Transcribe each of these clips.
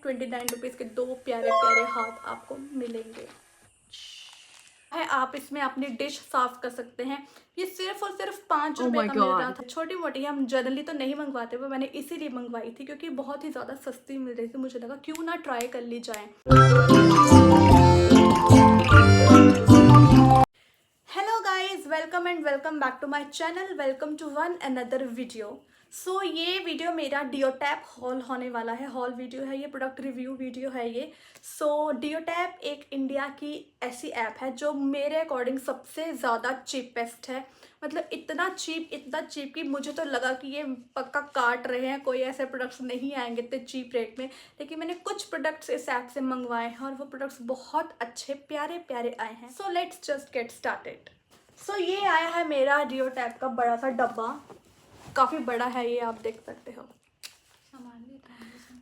₹29 के दो प्यारे प्यारे हाथ आपको मिलेंगे है। आप इसमें अपनी डिश साफ कर सकते हैं। ये सिर्फ और सिर्फ 5 Oh रुपए my का मिल रहा god. था। छोटी मोटी हम जनरली तो नहीं मंगवाते, वो मैंने इसीलिए मंगवाई थी क्योंकि बहुत ही ज़्यादा सस्ती मिल रही थी। मुझे लगा क्यों ना ट्राई कर ली जाए। Hello guys, welcome and welcome back to my channel. Welcome to one another video. So ये वीडियो मेरा डियोटैप हॉल होने वाला है। हॉल वीडियो है ये, प्रोडक्ट रिव्यू वीडियो है ये। सो डियोटैप एक इंडिया की ऐसी ऐप है जो मेरे अकॉर्डिंग सबसे ज़्यादा चीपेस्ट है। मतलब इतना चीप कि मुझे तो लगा कि ये पक्का काट रहे हैं, कोई ऐसे प्रोडक्ट्स नहीं आएंगे इतने चीप रेट में। लेकिन मैंने कुछ प्रोडक्ट्स इस ऐप से मंगवाए हैं और वो प्रोडक्ट्स बहुत अच्छे प्यारे प्यारे आए हैं। So let's just get started. So ये आया है मेरा डियोटैप का बड़ा सा डब्बा। काफ़ी बड़ा है ये, आप देख सकते हो।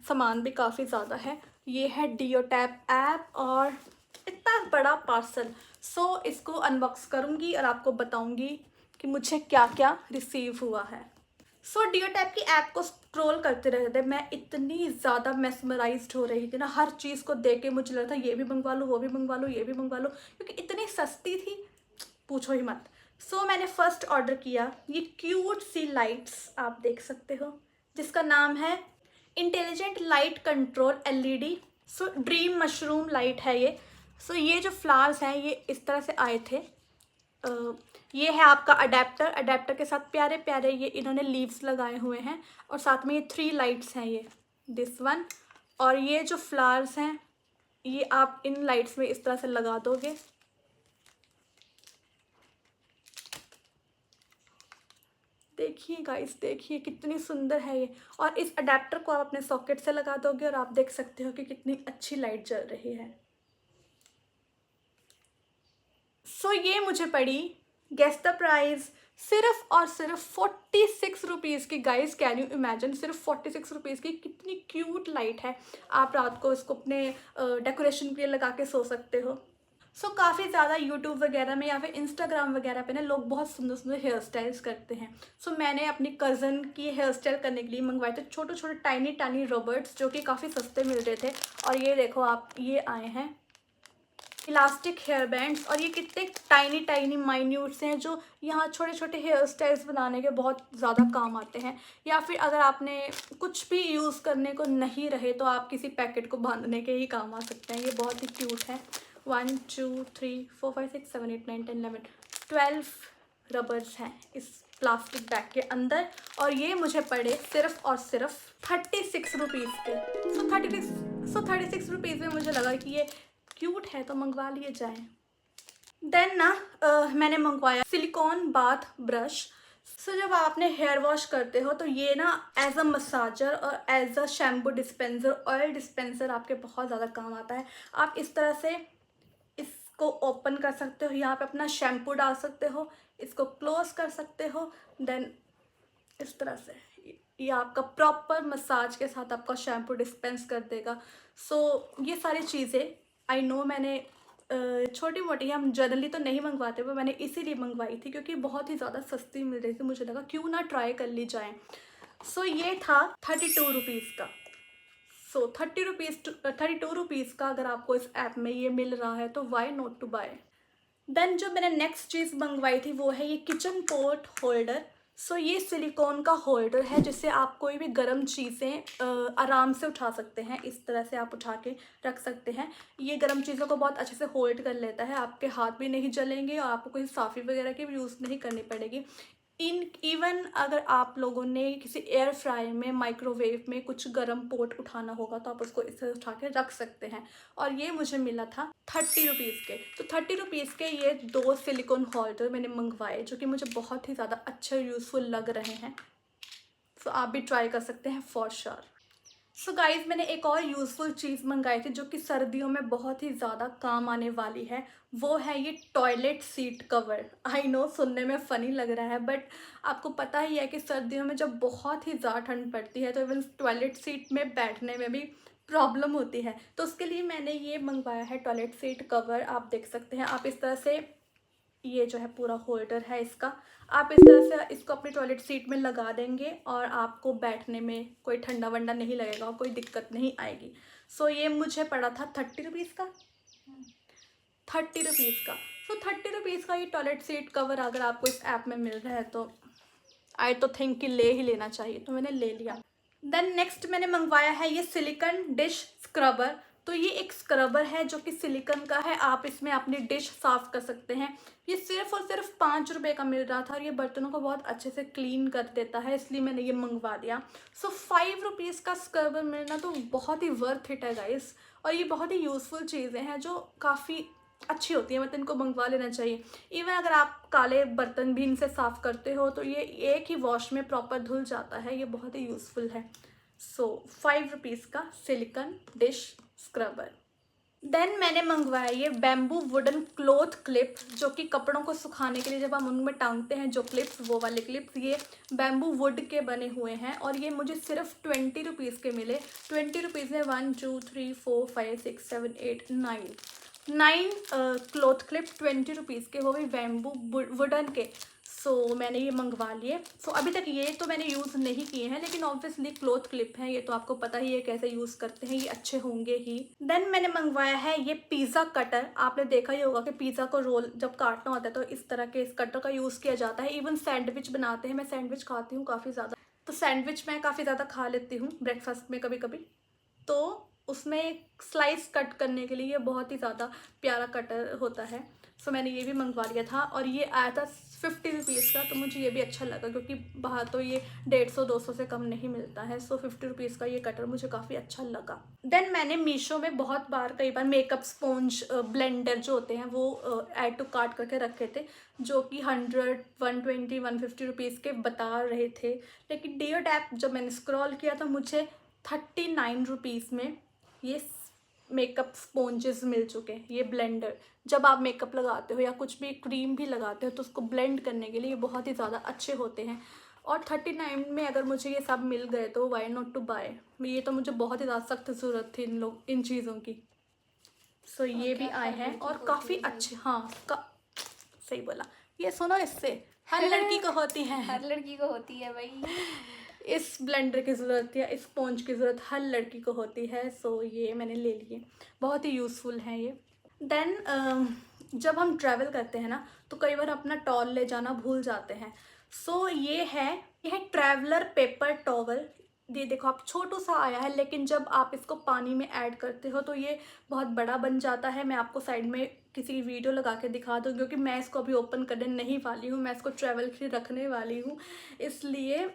सामान भी काफ़ी ज़्यादा है। ये है डियोटैप ऐप और इतना बड़ा पार्सल। सो इसको अनबॉक्स करूँगी और आपको बताऊँगी कि मुझे क्या क्या रिसीव हुआ है। सो डियोटैप की ऐप को स्क्रॉल करते रहते थे, मैं इतनी ज़्यादा मेस्मराइज्ड हो रही थी ना। हर चीज़ को देख के मुझे लगा था ये भी मंगवा लूँ, वो भी मंगवा लूँ, ये भी मंगवा लूँ, क्योंकि इतनी सस्ती थी, पूछो ही मत। सो मैंने फर्स्ट ऑर्डर किया ये क्यूट सी लाइट्स, आप देख सकते हो, जिसका नाम है इंटेलिजेंट लाइट कंट्रोल एलईडी। सो ड्रीम मशरूम लाइट है ये। सो ये जो फ्लावर्स हैं ये इस तरह से आए थे। ये है आपका अडेप्टर के साथ प्यारे प्यारे ये इन्होंने लीव्स लगाए हुए हैं और साथ में ये 3 लाइट्स हैं, ये दिस वन। और ये जो फ्लावर्स हैं ये आप इन लाइट्स में इस तरह से लगा दोगे। देखिए गाइस, देखिए कितनी सुंदर है ये। और इस अडेप्टर को आप अपने सॉकेट से लगा दोगे और आप देख सकते हो कि कितनी अच्छी लाइट जल रही है। सो ये मुझे पड़ी, गेस द प्राइस, सिर्फ और सिर्फ 46 रुपीज़ की। गाइस कैन यू इमेजिन, सिर्फ 46 रुपीज़ की। कितनी क्यूट लाइट है। आप रात को इसको अपने डेकोरेशन के लिए लगा के सो सकते हो। सो काफ़ी ज़्यादा यूट्यूब वगैरह में या फिर इंस्टाग्राम वगैरह पे ना लोग बहुत सुंदर सुंदर हेयर स्टाइल्स करते हैं। सो मैंने अपनी कज़न की हेयर स्टाइल करने के लिए मंगवाए थे छोटे छोटे टाइनी टाइनी रबर्स, जो कि काफ़ी सस्ते मिल रहे थे। और ये देखो आप, ये आए हैं इलास्टिक हेयर बैंड्स। और ये कितने टाइनी टाइनी माइन्यूट से हैं, जो यहाँ छोटे छोटे हेयर स्टाइल्स बनाने के बहुत ज़्यादा काम आते हैं। या फिर अगर आपने कुछ भी यूज़ करने को नहीं रहे तो आप किसी पैकेट को बांधने के ही काम आ सकते हैं। ये बहुत ही क्यूट है। 1 2 3 4 5 6 7 8 9 10 11 12 रबर्स हैं इस प्लास्टिक बैग के अंदर। और ये मुझे पड़े सिर्फ और सिर्फ 36 रुपीज़ के। सो 36 रुपीज़ में मुझे लगा कि ये क्यूट है तो मंगवा लिए जाए। देन ना मैंने मंगवाया सिलिकॉन बाथ ब्रश। सो जब आप अपने हेयर वॉश करते हो तो ये ना एज अ मसाजर और as a shampoo dispenser, oil dispenser आपके बहुत ज़्यादा काम आता है। आप इस तरह से इसको ओपन कर सकते हो, यहाँ पे अपना शैम्पू डाल सकते हो, इसको क्लोज कर सकते हो। देन इस तरह से ये आपका प्रॉपर मसाज के साथ आपका शैम्पू डिस्पेंस कर देगा। सो ये सारी चीज़ें आई नो मैंने छोटी मोटी हम जनरली तो नहीं मंगवाते, वो मैंने इसीलिए मंगवाई थी क्योंकि बहुत ही ज़्यादा सस्ती मिल रही थी। मुझे लगा क्यों ना ट्राई कर ली जाए। सो ये था 32 रुपीज़ का। सो 32 रुपीज़ का अगर आपको इस ऐप में ये मिल रहा है तो why not to buy. Then जो मैंने नेक्स्ट चीज़ मंगवाई थी वो है ये किचन पोर्ट होल्डर। सो ये सिलिकॉन का होल्डर है जिससे आप कोई भी गर्म चीज़ें आराम से उठा सकते हैं। इस तरह से आप उठा के रख सकते हैं। ये गर्म चीज़ों को बहुत अच्छे से होल्ड कर लेता है, आपके हाथ भी नहीं जलेंगे और आपको कोई साफ़ी वगैरह की भी यूज़ नहीं करनी पड़ेगी। इवन अगर आप लोगों ने किसी एयर फ्रायर में, माइक्रोवेव में कुछ गर्म पोट उठाना होगा तो आप उसको इससे उठा के रख सकते हैं। और ये मुझे मिला था 30 रुपीज़ के। तो 30 रुपीज़ के ये 2 सिलिकॉन होल्डर मैंने मंगवाए, जो कि मुझे बहुत ही ज़्यादा अच्छे यूज़फुल लग रहे हैं। सो आप भी ट्राई कर सकते हैं फॉर श्योर। सो गाइज मैंने एक और यूज़फुल चीज़ मंगाई थी जो कि सर्दियों में बहुत ही ज़्यादा काम आने वाली है। वो है ये toilet seat cover. I know सुनने में फ़नी लग रहा है, बट आपको पता ही है कि सर्दियों में जब बहुत ही ज़्यादा ठंड पड़ती है तो इवन टॉयलेट सीट में बैठने में भी प्रॉब्लम होती है। तो उसके लिए मैंने ये मंगवाया है टॉयलेट सीट कवर। आप देख सकते हैं, आप इस तरह से, ये जो है पूरा होल्डर है इसका, आप इस तरह से इसको अपनी टॉयलेट सीट में लगा देंगे और आपको बैठने में कोई ठंडा वंडा नहीं लगेगा और कोई दिक्कत नहीं आएगी। सो ये मुझे पड़ा था 30 रुपीज़ का, 30 रुपीज़ का। सो 30 रुपीज़ का ये टॉयलेट सीट कवर अगर आपको इस ऐप में मिल रहा है तो आई तो थिंक कि ले ही लेना चाहिए, तो मैंने ले लिया। देन नेक्स्ट मैंने मंगवाया है ये सिलिकॉन डिश स्क्रबर। तो ये एक स्क्रबर है जो कि सिलिकॉन का है, आप इसमें अपनी डिश साफ़ कर सकते हैं। ये सिर्फ और सिर्फ 5 रुपये का मिल रहा था और ये बर्तनों को बहुत अच्छे से क्लीन कर देता है, इसलिए मैंने ये मंगवा दिया। सो 5 रुपीज़ का स्क्रबर मिलना तो बहुत ही वर्थ इट है गाइस, और ये बहुत ही यूज़फुल चीज़ें हैं जो काफ़ी अच्छी होती है, मतलब इनको मंगवा लेना चाहिए। इवन अगर आप काले बर्तन भी इनसे साफ़ करते हो तो ये एक ही वॉश में प्रॉपर धुल जाता है, ये बहुत ही यूज़फुल है। सो 5 रुपीज़ का सिलिकॉन डिश स्क्रबर। देन मैंने मंगवाया ये बैम्बू वुडन क्लॉथ क्लिप, जो कि कपड़ों को सुखाने के लिए जब हम उनमें टांगते हैं जो क्लिप्स, वो वाले क्लिप्स ये बैम्बू वुड के बने हुए हैं और ये मुझे सिर्फ 20 रुपीज़ के मिले। 20 रुपीज़ में 1 2 3 4 5 6 7 8 9 क्लॉथ क्लिप 20 रुपीज़ के, वो भी बैम्बू वुडन के। सो मैंने ये मंगवा लिए। सो अभी तक ये तो मैंने यूज़ नहीं किए हैं, लेकिन ऑब्वियसली क्लॉथ क्लिप हैं, ये तो आपको पता ही है कैसे यूज़ करते हैं, ये अच्छे होंगे ही। देन मैंने मंगवाया है ये पिज़्ज़ा कटर। आपने देखा ही होगा कि पिज़्ज़ा को रोल जब काटना होता है तो इस तरह के इस कटर का यूज़ किया जाता है। इवन सैंडविच बनाते हैं, मैं सैंडविच खाती हूँ काफ़ी ज़्यादा, तो सैंडविच मैं काफ़ी ज़्यादा खा लेती हूँ ब्रेकफास्ट में कभी कभी, तो उसमें स्लाइस कट करने के लिए ये बहुत ही ज़्यादा प्यारा कटर होता है। सो मैंने ये भी मंगवा लिया था और ये आया था 50 रुपीज़ का, तो मुझे ये भी अच्छा लगा क्योंकि बाहर तो ये 150-200 से कम नहीं मिलता है। सो 50 रुपीज़ का ये कटर मुझे काफ़ी अच्छा लगा। देन मैंने मीशो में बहुत बार कई बार मेकअप स्पॉन्ज ब्लेंडर जो होते हैं वो ऐड टू कार्ट करके रखे थे, जो कि 100 120 150 रुपीज़ के बता रहे थे, लेकिन डियो टैप जब मैंने स्क्रॉल किया तो मुझे 39 रुपीज़ में ये मेकअप स्पॉन्जेस मिल चुके हैं। ये ब्लेंडर जब आप मेकअप लगाते हो या कुछ भी क्रीम भी लगाते हो तो उसको ब्लेंड करने के लिए ये बहुत ही ज़्यादा अच्छे होते हैं, और 39 में अगर मुझे ये सब मिल गए तो वाई नॉट टू बाय। ये तो मुझे बहुत ही ज़्यादा सख्त ज़रूरत थी इन चीज़ों की। सो ये भी आए हैं और काफ़ी अच्छे। हाँ सही बोला, ये सुनो, इससे हर लड़की को होती है, हर लड़की को होती है भाई। इस ब्लेंडर की ज़रूरत या इस स्पॉन्ज की ज़रूरत हर लड़की को होती है। सो ये मैंने ले लिए, बहुत ही यूज़फुल है ये। देन जब हम ट्रैवल करते हैं ना तो कई बार अपना टॉल ले जाना भूल जाते हैं। सो ये है ट्रैवलर पेपर टॉवल। ये देखो, आप छोटू सा आया है, लेकिन जब आप इसको पानी में ऐड करते हो तो ये बहुत बड़ा बन जाता है। मैं आपको साइड में किसी वीडियो लगा के दिखा दूँ, क्योंकि मैं इसको अभी ओपन करने नहीं वाली हूँ, मैं इसको ट्रैवल के लिए रखने वाली हूँ, इसलिए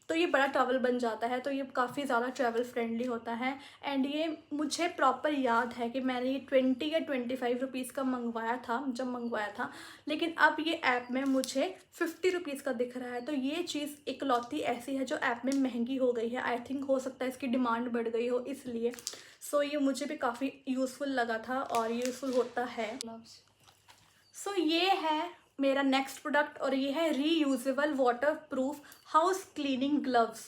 तो ये बड़ा टॉवल बन जाता है, तो ये काफ़ी ज़्यादा ट्रैवल फ्रेंडली होता है। एंड ये मुझे प्रॉपर याद है कि मैंने ये 20 या 25 रुपीज़ का मंगवाया था जब मंगवाया था, लेकिन अब ये ऐप में मुझे 50 रुपीज़ का दिख रहा है। तो ये चीज़ इकलौती ऐसी है जो ऐप में महंगी हो गई है। आई थिंक हो सकता है इसकी डिमांड बढ़ गई हो इसलिए। सो ये मुझे भी काफ़ी यूज़फुल लगा था और यूज़फुल होता है। सो ये है मेरा नेक्स्ट प्रोडक्ट और ये है reusable waterproof house cleaning gloves.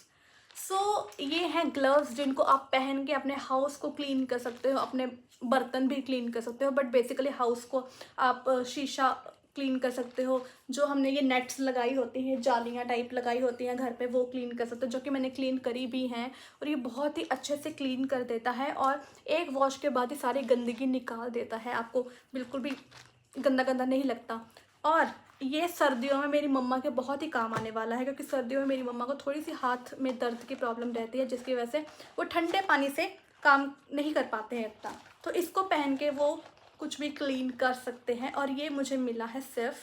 So ये हैं ग्लव्स जिनको आप पहन के अपने हाउस को क्लीन कर सकते हो, अपने बर्तन भी क्लीन कर सकते हो, बट बेसिकली हाउस को आप शीशा क्लीन कर सकते हो। जो हमने ये नेट्स लगाई होती हैं, जालियाँ टाइप लगाई होती हैं घर पे, वो क्लीन कर सकते हो, जो कि मैंने क्लीन करी भी हैं, और ये बहुत ही अच्छे से क्लीन कर देता है और एक वॉश के बाद ही सारी गंदगी निकाल देता है, आपको बिल्कुल भी गंदा गंदा नहीं लगता। और ये सर्दियों में मेरी मम्मा के बहुत ही काम आने वाला है, क्योंकि सर्दियों में मेरी मम्मा को थोड़ी सी हाथ में दर्द की प्रॉब्लम रहती है, जिसकी वजह से वो ठंडे पानी से काम नहीं कर पाते हैं इतना, तो इसको पहन के वो कुछ भी क्लीन कर सकते हैं। और ये मुझे मिला है सिर्फ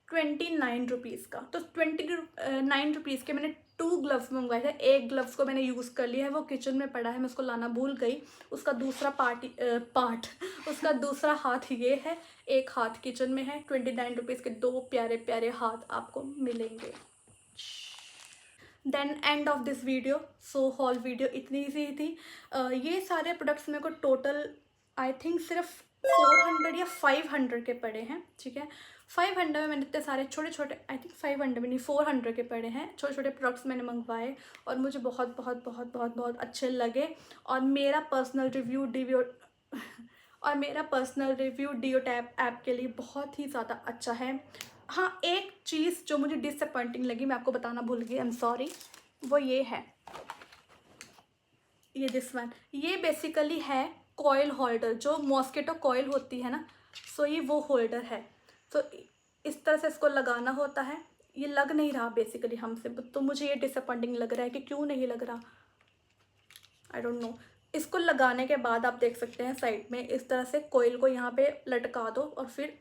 29 रुपीज़ का। तो 29 रुपीज़ के मैंने 2 ग्लव्स मंगवाए थे। एक ग्लव्स को मैंने यूज़ कर लिया है, वो किचन में पड़ा है, मैं उसको लाना भूल गई। उसका दूसरा पार्ट उसका दूसरा हाथ ये है, एक हाथ किचन में है। 29 रुपीज़ के 2 प्यारे प्यारे हाथ आपको मिलेंगे। Then end of this video. So whole video इतनी सी ही थी। ये सारे प्रोडक्ट्स मेरे को टोटल आई थिंक सिर्फ 400 या 500 के पड़े हैं, ठीक है। 500 में मैंने इतने सारे छोटे छोटे, आई थिंक 500 में नहीं 400 के पड़े हैं, छोटे छोटे प्रोडक्ट्स मैंने मंगवाए और मुझे बहुत बहुत बहुत बहुत बहुत अच्छे लगे। और मेरा personal review deo tap app के लिए बहुत ही ज़्यादा अच्छा है। हाँ, एक चीज़ जो मुझे डिसअपॉइंटिंग लगी, मैं आपको बताना भूल गई, आई एम सॉरी, वो ये है, ये दिस वन, ये बेसिकली है कॉयल होल्डर, जो मॉस्किटो कॉयल होती है ना, सो ये वो होल्डर है। तो इस तरह से इसको लगाना होता है। ये लग नहीं रहा बेसिकली हमसे, तो मुझे ये डिसअपॉइंटिंग लग रहा है कि क्यों नहीं लग रहा, आई डोंट नो। इसको लगाने के बाद आप देख सकते हैं साइड में इस तरह से कॉइल को यहाँ पे लटका दो और फिर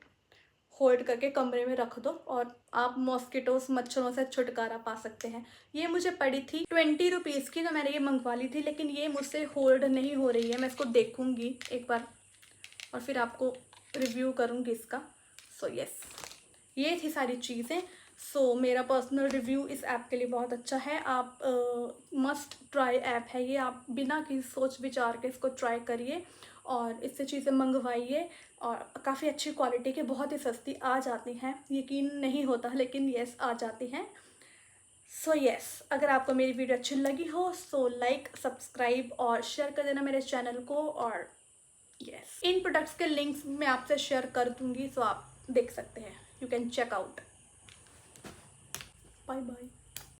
होल्ड करके कमरे में रख दो और आप मॉस्किटोस मच्छरों से छुटकारा पा सकते हैं। ये मुझे पड़ी थी 20 रुपीज़ की, तो मैंने ये मंगवा ली थी, लेकिन ये मुझसे होल्ड नहीं हो रही है। मैं इसको देखूँगी एक बार और फिर आपको रिव्यू करूँगी इसका। सो यस, ये थी सारी चीज़ें। सो मेरा पर्सनल रिव्यू इस ऐप के लिए बहुत अच्छा है। आप मस्ट ट्राई ऐप है ये, आप बिना किसी सोच विचार के इसको ट्राई करिए और इससे चीज़ें मंगवाइए। और काफ़ी अच्छी क्वालिटी के, बहुत ही सस्ती आ जाती हैं, यकीन नहीं होता लेकिन येस आ जाती हैं। सो येस, अगर आपको मेरी वीडियो अच्छी लगी हो सो लाइक, सब्सक्राइब और शेयर कर देना मेरे चैनल को। और यस, इन प्रोडक्ट्स के लिंक्स मैं आपसे शेयर कर दूँगी, सो आप देख सकते हैं, you can check out. Bye bye.